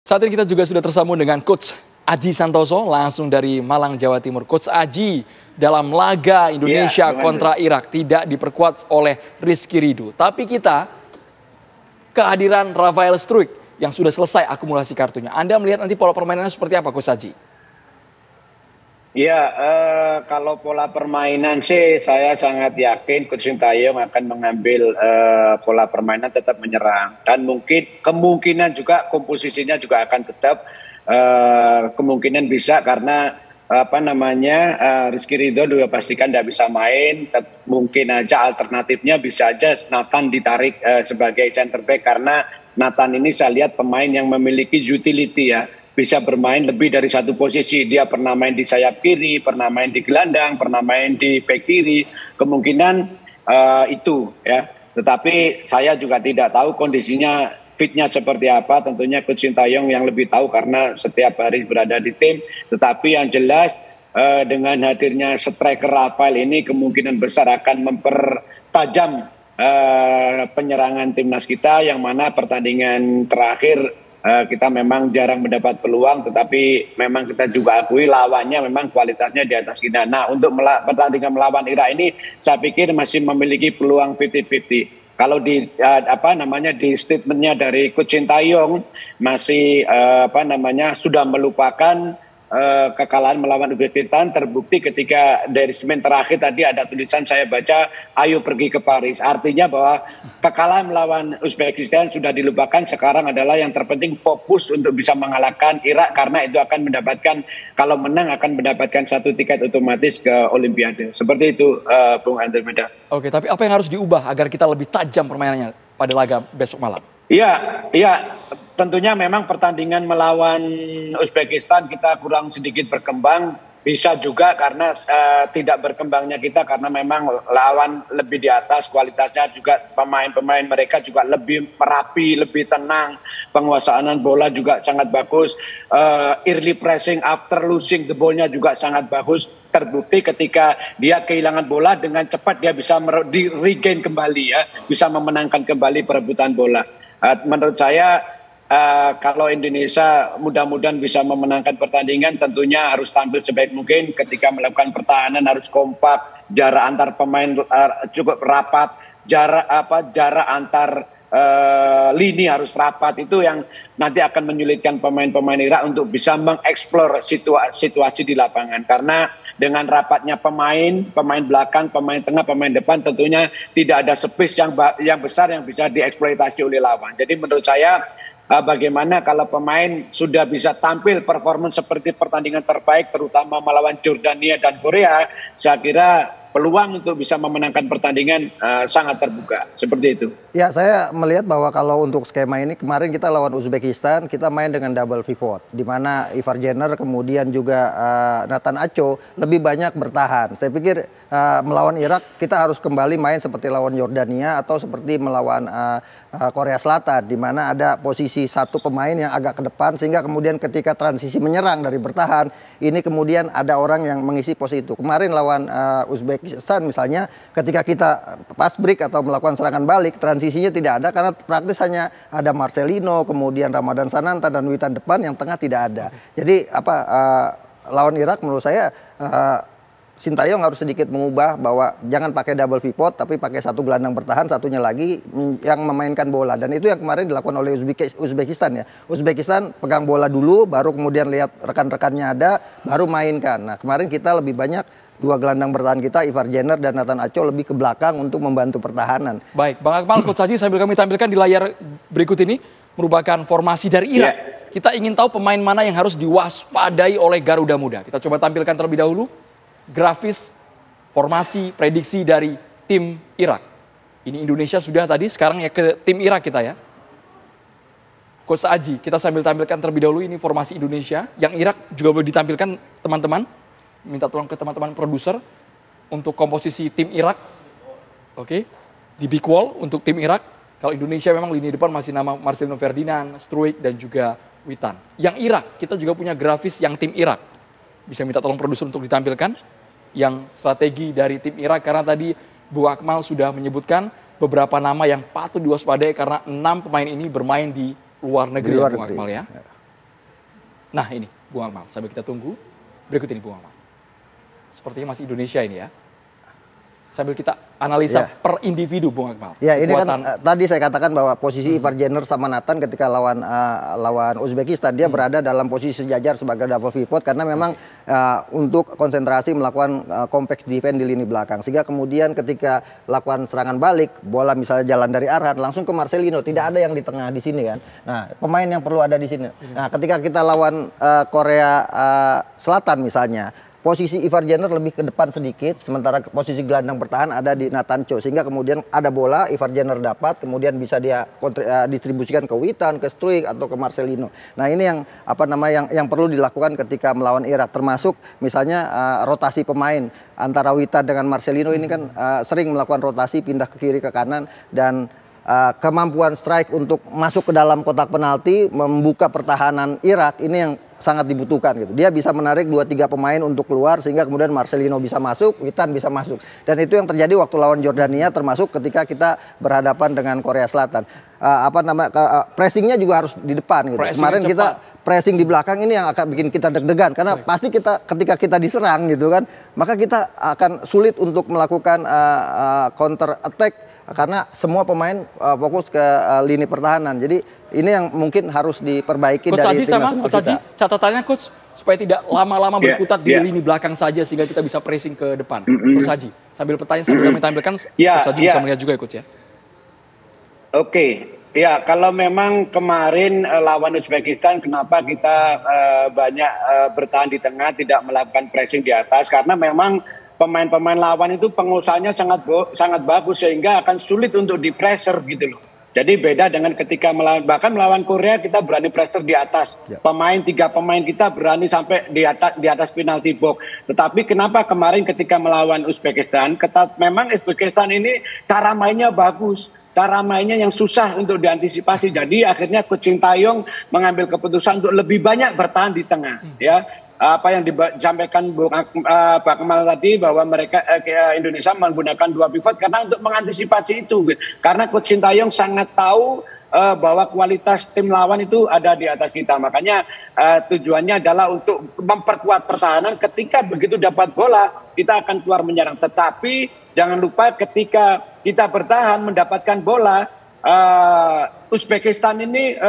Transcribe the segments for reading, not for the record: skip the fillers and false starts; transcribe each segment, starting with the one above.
Saat ini kita juga sudah tersambung dengan Coach Aji Santoso langsung dari Malang, Jawa Timur. Coach Aji, dalam laga Indonesia kontra Irak tidak diperkuat oleh Rizky Ridho. Tapi kita kehadiran Rafael Struijk yang sudah selesai akumulasi kartunya. Anda melihat nanti pola permainannya seperti apa, Coach Aji? Ya, kalau pola permainan sih saya sangat yakin Coach Sintayong akan mengambil pola permainan tetap menyerang. Dan mungkin kemungkinan juga komposisinya juga akan tetap kemungkinan bisa karena Rizky Ridho juga pastikan tidak bisa main. Mungkin aja alternatifnya bisa aja Nathan ditarik sebagai center back karena Nathan ini saya lihat pemain yang memiliki utility ya. Bisa bermain lebih dari satu posisi. Dia pernah main di sayap kiri, pernah main di gelandang, pernah main di bek kiri. Kemungkinan itu ya. Tetapi saya juga tidak tahu kondisinya fitnya seperti apa. Tentunya Coach Sintayong yang lebih tahu karena setiap hari berada di tim. Tetapi yang jelas dengan hadirnya striker Rafael ini kemungkinan besar akan mempertajam penyerangan timnas kita, yang mana pertandingan terakhir kita memang jarang mendapat peluang, tetapi memang kita juga akui lawannya memang kualitasnya di atas kita. Nah, untuk pertandingan melawan Irak ini saya pikir masih memiliki peluang 50-50. Kalau di di statementnya dari Coach Sintayong masih sudah melupakan kekalahan melawan Uzbekistan, terbukti ketika dari statement terakhir tadi ada tulisan saya baca, ayo pergi ke Paris. Artinya bahwa kekalahan melawan Uzbekistan sudah dilupakan, sekarang adalah yang terpenting fokus untuk bisa mengalahkan Irak karena itu akan mendapatkan, kalau menang akan mendapatkan satu tiket otomatis ke Olimpiade. Seperti itu Bung Andromeda. Oke, tapi apa yang harus diubah agar kita lebih tajam permainannya pada laga besok malam? Iya, tentunya memang pertandingan melawan Uzbekistan kita kurang sedikit berkembang. Bisa juga karena tidak berkembangnya kita karena memang lawan lebih di atas, kualitasnya juga pemain-pemain mereka juga lebih merapi, lebih tenang. Penguasaan bola juga sangat bagus. Early pressing after losing the ball-nya juga sangat bagus. Terbukti ketika dia kehilangan bola dengan cepat dia bisa regain kembali ya, bisa memenangkan kembali perebutan bola. Menurut saya kalau Indonesia mudah-mudahan bisa memenangkan pertandingan, tentunya harus tampil sebaik mungkin. Ketika melakukan pertahanan harus kompak, jarak antar pemain cukup rapat, jarak antar lini harus rapat. Itu yang nanti akan menyulitkan pemain-pemain Irak untuk bisa mengeksplor situasi di lapangan. Karena dengan rapatnya pemain belakang, pemain tengah, pemain depan, tentunya tidak ada space yang besar yang bisa dieksploitasi oleh lawan. Jadi menurut saya bagaimana kalau pemain sudah bisa tampil performance seperti pertandingan terbaik, terutama melawan Jordania dan Korea, saya kira peluang untuk bisa memenangkan pertandingan sangat terbuka. Seperti itu. Ya, saya melihat bahwa kalau untuk skema ini kemarin kita lawan Uzbekistan, kita main dengan double pivot, di mana Ivar Jenner kemudian juga Nathan Acho lebih banyak bertahan. Saya pikir melawan Irak kita harus kembali main seperti lawan Jordania atau seperti melawan Korea Selatan, di mana ada posisi satu pemain yang agak ke depan sehingga kemudian ketika transisi menyerang dari bertahan ini kemudian ada orang yang mengisi posisi itu. Kemarin lawan Uzbekistan misalnya ketika kita pas break atau melakukan serangan balik, transisinya tidak ada karena praktis hanya ada Marcelino, kemudian Ramadan Sananta dan Witan depan, yang tengah tidak ada. Jadi lawan Irak menurut saya Sintayong harus sedikit mengubah bahwa jangan pakai double pivot tapi pakai satu gelandang bertahan, satunya lagi yang memainkan bola, dan itu yang kemarin dilakukan oleh Uzbekistan ya. Uzbekistan pegang bola dulu baru kemudian lihat rekan-rekannya ada baru mainkan. Nah, kemarin kita lebih banyak dua gelandang bertahan kita, Ivar Jenner dan Nathan Acho, lebih ke belakang untuk membantu pertahanan. Baik, Bang Akmal, Coach Aji sambil kami tampilkan di layar berikut ini merupakan formasi dari Irak. Kita ingin tahu pemain mana yang harus diwaspadai oleh Garuda Muda. Kita coba tampilkan terlebih dahulu grafis formasi prediksi dari tim Irak. Ini Indonesia sudah tadi, sekarang ya ke tim Irak kita ya. Coach Aji, kita sambil tampilkan terlebih dahulu ini formasi Indonesia. Yang Irak juga boleh ditampilkan teman-teman. Minta tolong ke teman-teman produser untuk komposisi tim Irak. Oke, di big wall untuk tim Irak. Kalau Indonesia memang lini depan masih nama Marcelino Ferdinand, Struijk dan juga Witan. Yang Irak, kita juga punya grafis yang tim Irak. Bisa minta tolong produser untuk ditampilkan yang strategi dari tim Irak, karena tadi Bu Akmal sudah menyebutkan beberapa nama yang patut diwaspadai karena 6 pemain ini bermain di luar negeri, Bu Akmal ya. Nah ini, Bung Akmal, sambil kita tunggu. Berikut ini, Bung Akmal. Sepertinya masih Indonesia ini ya. Sambil kita analisa per individu, Bung Akmal. Ya, ini kan tadi saya katakan bahwa posisi Ivar Jenner sama Nathan ketika lawan Uzbekistan, dia berada dalam posisi sejajar sebagai double pivot karena memang untuk konsentrasi melakukan complex defense di lini belakang. Sehingga kemudian ketika lakukan serangan balik, bola misalnya jalan dari Arhan langsung ke Marcelino, tidak ada yang di tengah di sini kan. Nah, pemain yang perlu ada di sini. Nah, ketika kita lawan Korea Selatan misalnya, posisi Ivar Jenner lebih ke depan sedikit, sementara posisi gelandang bertahan ada di Nathan Cho, sehingga kemudian ada bola Ivar Jenner dapat, kemudian bisa dia distribusikan ke Witan, ke Struijk atau ke Marcelino. Nah ini yang yang perlu dilakukan ketika melawan Irak, termasuk misalnya rotasi pemain antara Witan dengan Marcelino ini kan sering melakukan rotasi pindah ke kiri ke kanan dan kemampuan Struijk untuk masuk ke dalam kotak penalti, membuka pertahanan Irak ini yang sangat dibutuhkan gitu. Dia bisa menarik 2-3 pemain untuk keluar sehingga kemudian Marcelino bisa masuk, Witan bisa masuk. Dan itu yang terjadi waktu lawan Jordania termasuk ketika kita berhadapan dengan Korea Selatan. Pressingnya juga harus di depan gitu. Kemarin kita pressing di belakang ini yang akan bikin kita deg-degan karena pasti ketika kita diserang gitu kan, maka kita akan sulit untuk melakukan counter attack karena semua pemain fokus ke lini pertahanan. Jadi ini yang mungkin harus diperbaiki Coach dari timnas kita. Coach Haji, catatannya Coach supaya tidak lama-lama berkutat di lini belakang saja sehingga kita bisa pressing ke depan. Coach Haji, sambil pertanyaan sambil kami tampilkan, Coach Haji bisa melihat juga ya Coach ya. Oke. Ya, kalau memang kemarin lawan Uzbekistan, kenapa kita banyak bertahan di tengah, tidak melakukan pressing di atas, karena memang pemain-pemain lawan itu pengusahanya sangat bagus sehingga akan sulit untuk di pressure gitu loh. Jadi beda dengan ketika bahkan melawan Korea kita berani pressure di atas. Tiga pemain kita berani sampai di atas penalti box. Tetapi kenapa kemarin ketika melawan Uzbekistan, memang Uzbekistan ini cara mainnya bagus. Cara mainnya yang susah untuk diantisipasi. Jadi akhirnya Coach Sintayong mengambil keputusan untuk lebih banyak bertahan di tengah. Ya, apa yang disampaikan Pak Kemal tadi bahwa Indonesia menggunakan 2 pivot karena untuk mengantisipasi itu. Karena Coach Sintayong sangat tahu bahwa kualitas tim lawan itu ada di atas kita. Makanya tujuannya adalah untuk memperkuat pertahanan. Ketika begitu dapat bola, kita akan keluar menyerang. Tetapi jangan lupa ketika kita bertahan mendapatkan bola, Uzbekistan ini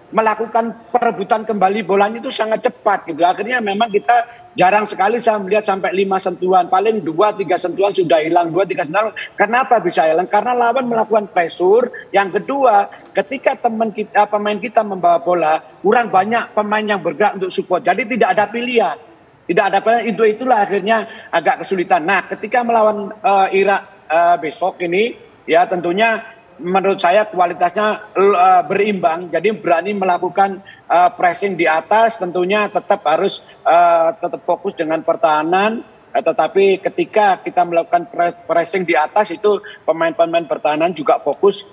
melakukan perebutan kembali bolanya itu sangat cepat gitu. Akhirnya memang kita jarang sekali saya melihat sampai 5 sentuhan, paling 2-3 sentuhan sudah hilang, 2-3 sentuhan. Kenapa bisa hilang? Karena lawan melakukan pressure. Yang kedua, ketika pemain kita membawa bola, kurang banyak pemain yang bergerak untuk support. Jadi tidak ada pilihan. Tidak ada pilihan, itulah akhirnya agak kesulitan. Nah, ketika melawan Irak besok ini, ya tentunya menurut saya kualitasnya berimbang, jadi berani melakukan pressing di atas, tentunya tetap harus tetap fokus dengan pertahanan, tetapi ketika kita melakukan pressing di atas itu pemain-pemain pertahanan juga fokus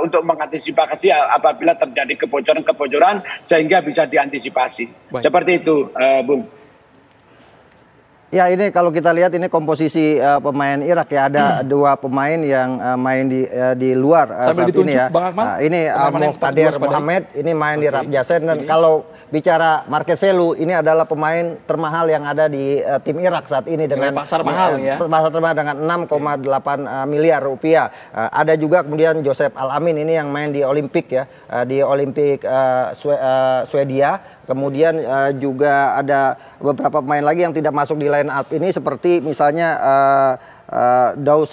untuk mengantisipasi apabila terjadi kebocoran-kebocoran sehingga bisa diantisipasi. Baik. Seperti itu, Bung. Ya, ini kalau kita lihat ini komposisi pemain Irak ya, ada 2 pemain yang main di luar saat ini ya. Ini Muqtadir Mohamed ini main di Rajassan dan kalau bicara market value ini adalah pemain termahal yang ada di tim Irak saat ini dengan pasar mahal ya. Pasar termahal dengan 6,8 miliar rupiah. Ada juga kemudian Joseph Al-Amin ini yang main di Olimpik ya, di Olimpik Swedia. Kemudian juga ada beberapa pemain lagi yang tidak masuk di line up ini seperti misalnya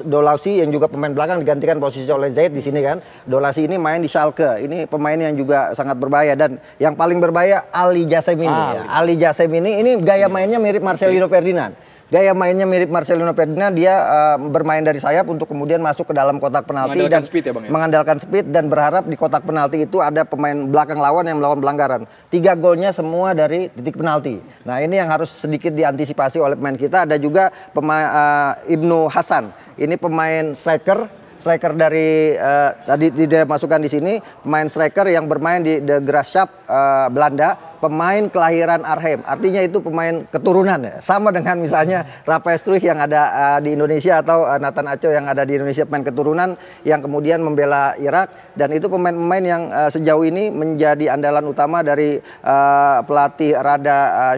Dolausi yang juga pemain belakang digantikan posisi oleh Zaid di sini kan. Dolausi ini main di Schalke. Ini pemain yang juga sangat berbahaya dan yang paling berbahaya Ali Jassem ini. Ali Jassem ini gaya mainnya mirip Marcelino Ferdinand. Gaya mainnya mirip Marcelino Ferdinand, dia bermain dari sayap untuk kemudian masuk ke dalam kotak penalti dan speed ya, Bang, ya? Mengandalkan speed dan berharap di kotak penalti itu ada pemain belakang lawan yang melakukan pelanggaran. 3 golnya semua dari titik penalti. Nah ini yang harus sedikit diantisipasi oleh pemain kita. Ada juga pemain Ibnu Hasan, ini pemain striker dari tadi tidak masukkan di sini, pemain striker yang bermain di De Graafschap Belanda. pemain kelahiran Arnhem. Artinya itu pemain keturunan ya. Sama dengan misalnya Rafael Struijk yang ada di Indonesia atau Nathan Acho yang ada di Indonesia, pemain keturunan yang kemudian membela Irak, dan itu pemain-pemain yang sejauh ini menjadi andalan utama dari pelatih Rada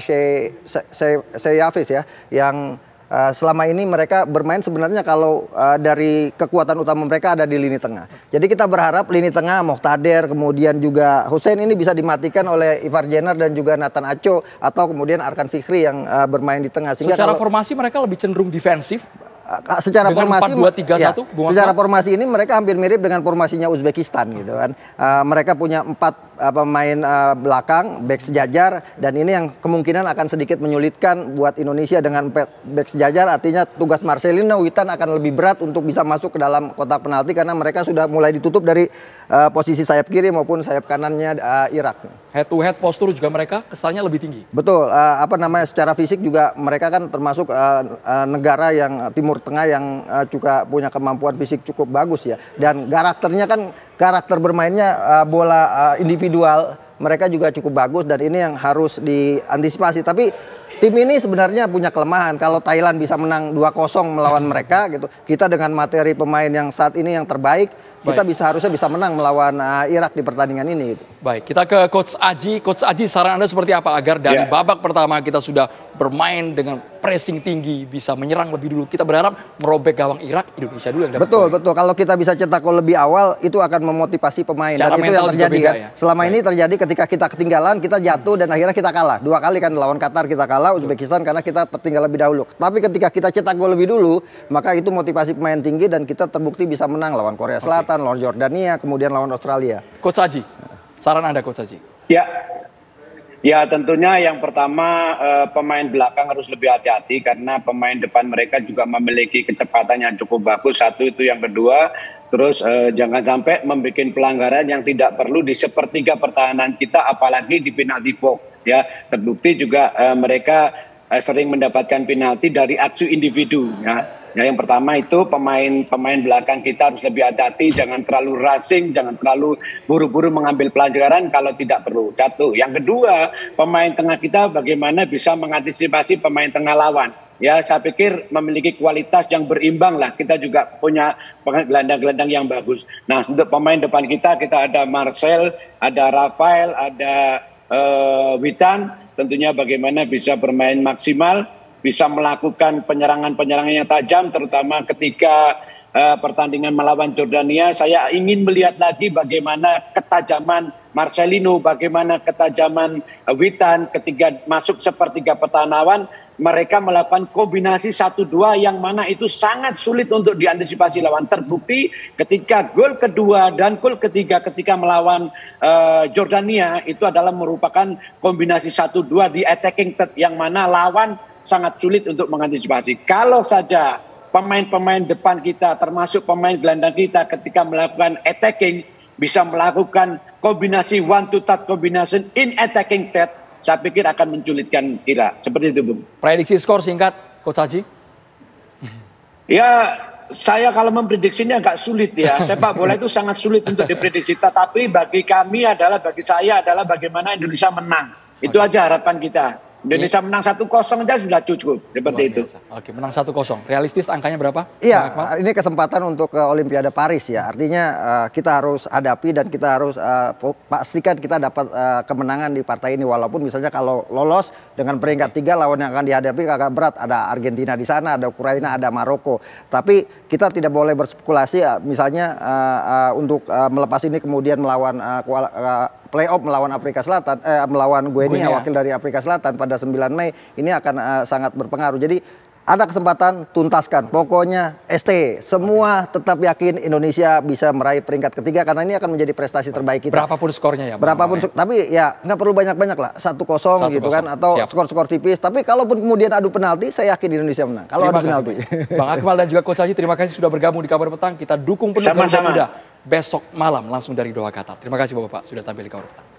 Seyafis ya, yang selama ini mereka bermain sebenarnya kalau dari kekuatan utama mereka ada di lini tengah. Jadi kita berharap lini tengah Mokhtader, kemudian juga Hussein ini bisa dimatikan oleh Ivar Jenner dan juga Nathan Acho, atau kemudian Arkan Fikri yang bermain di tengah. Sehingga secara formasi mereka lebih cenderung defensif. Secara formasi 4-2-3-1, ya, secara formasi ini mereka hampir mirip dengan formasinya Uzbekistan gitu kan. Mereka punya 4 pemain belakang, back sejajar, dan ini yang kemungkinan akan sedikit menyulitkan buat Indonesia dengan back sejajar. Artinya tugas Marcelino Witan akan lebih berat untuk bisa masuk ke dalam kotak penalti karena mereka sudah mulai ditutup dari posisi sayap kiri maupun sayap kanannya Irak. Head to head postur juga mereka kesannya lebih tinggi. Betul, secara fisik juga mereka kan termasuk negara yang Timur Tengah yang juga punya kemampuan fisik cukup bagus ya. Dan karakter bermainnya bola individual mereka juga cukup bagus, dan ini yang harus diantisipasi. Tapi tim ini sebenarnya punya kelemahan. Kalau Thailand bisa menang 2-0 melawan mereka gitu, kita dengan materi pemain yang saat ini yang terbaik, kita harusnya bisa menang melawan Irak di pertandingan ini gitu. Baik, kita ke Coach Aji. Coach Aji, saran Anda seperti apa agar dari babak pertama kita sudah bermain dengan pressing tinggi, bisa menyerang lebih dulu. Kita berharap merobek gawang Irak, Indonesia dulu yang dapat Betul, poin. betul. Kalau kita bisa cetak gol lebih awal, itu akan memotivasi pemain. Secara dan itu yang terjadi kan. ya? Selama ini terjadi ketika kita ketinggalan, kita jatuh dan akhirnya kita kalah. 2 kali kan lawan Qatar kita kalah, Uzbekistan karena kita tertinggal lebih dahulu. Tapi ketika kita cetak gol lebih dulu, maka itu motivasi pemain tinggi dan kita terbukti bisa menang lawan Korea Selatan, lawan Jordania, kemudian lawan Australia. Coach Aji, saran Anda Coach Aji. Ya tentunya yang pertama pemain belakang harus lebih hati-hati karena pemain depan mereka juga memiliki kecepatan yang cukup bagus. Satu itu, yang kedua terus jangan sampai membuat pelanggaran yang tidak perlu di sepertiga pertahanan kita, apalagi di penalti box ya. Terbukti juga mereka sering mendapatkan penalti dari aksi individu ya. Ya, yang pertama itu pemain belakang kita harus lebih hati-hati, jangan terlalu rushing, jangan terlalu buru-buru mengambil pelajaran kalau tidak perlu. Satu. Yang kedua, pemain tengah kita bagaimana bisa mengantisipasi pemain tengah lawan. Ya, saya pikir memiliki kualitas yang berimbang lah. Kita juga punya gelandang-gelandang yang bagus. Nah, untuk pemain depan kita ada Marcel, ada Rafael, ada Witan. Tentunya bagaimana bisa bermain maksimal, bisa melakukan penyerangan-penyerangan yang tajam, terutama ketika pertandingan melawan Jordania. Saya ingin melihat lagi bagaimana ketajaman Marcelino, bagaimana ketajaman Witan ketika masuk sepertiga pertahanan. Mereka melakukan kombinasi 1-2 yang mana itu sangat sulit untuk diantisipasi lawan. Terbukti ketika gol kedua dan gol ketiga ketika melawan Jordania itu adalah merupakan kombinasi 1-2 di attacking third yang mana lawan sangat sulit untuk mengantisipasi. Kalau saja pemain-pemain depan kita termasuk pemain gelandang kita ketika melakukan attacking bisa melakukan kombinasi one to touch combination in attacking third, saya pikir akan menculitkan Irak. Seperti itu, Bung. Prediksi skor singkat, Coach Haji? Ya, saya kalau memprediksinya agak sulit ya. Sepak bola itu sangat sulit untuk diprediksi. Tetapi bagi saya adalah bagaimana Indonesia menang. Itu aja harapan kita. Indonesia menang 1-0 aja sudah cukup. Seperti itu. Oke, menang 1-0. Realistis angkanya berapa? Iya, ini kesempatan untuk ke Olimpiade Paris ya. Artinya kita harus hadapi dan kita harus pastikan kita dapat kemenangan di partai ini. Walaupun misalnya kalau lolos dengan peringkat 3, lawan yang akan dihadapi agak berat. Ada Argentina di sana, ada Ukraina, ada Maroko. Tapi kita tidak boleh berspekulasi misalnya untuk melepas ini kemudian melawan playoff melawan Afrika Selatan, melawan Guinea, wakil dari Afrika Selatan pada 9 Mei, ini akan sangat berpengaruh. Jadi ada kesempatan, tuntaskan. Pokoknya ST, semua tetap yakin Indonesia bisa meraih peringkat ketiga karena ini akan menjadi prestasi terbaik kita. Berapapun skornya ya? Berapapun, tapi ya nggak perlu banyak-banyak lah, 1-0 gitu kan, atau skor-skor tipis. Tapi kalaupun kemudian adu penalti, saya yakin Indonesia menang. Kalau adu penalti. Bang Akmal dan juga Coach Haji, terima kasih sudah bergabung di Kabar Petang. Kita dukung penuh Garuda Muda besok malam langsung dari Doha, Qatar. Terima kasih Bapak-Bapak sudah tampil di Kabar Petang.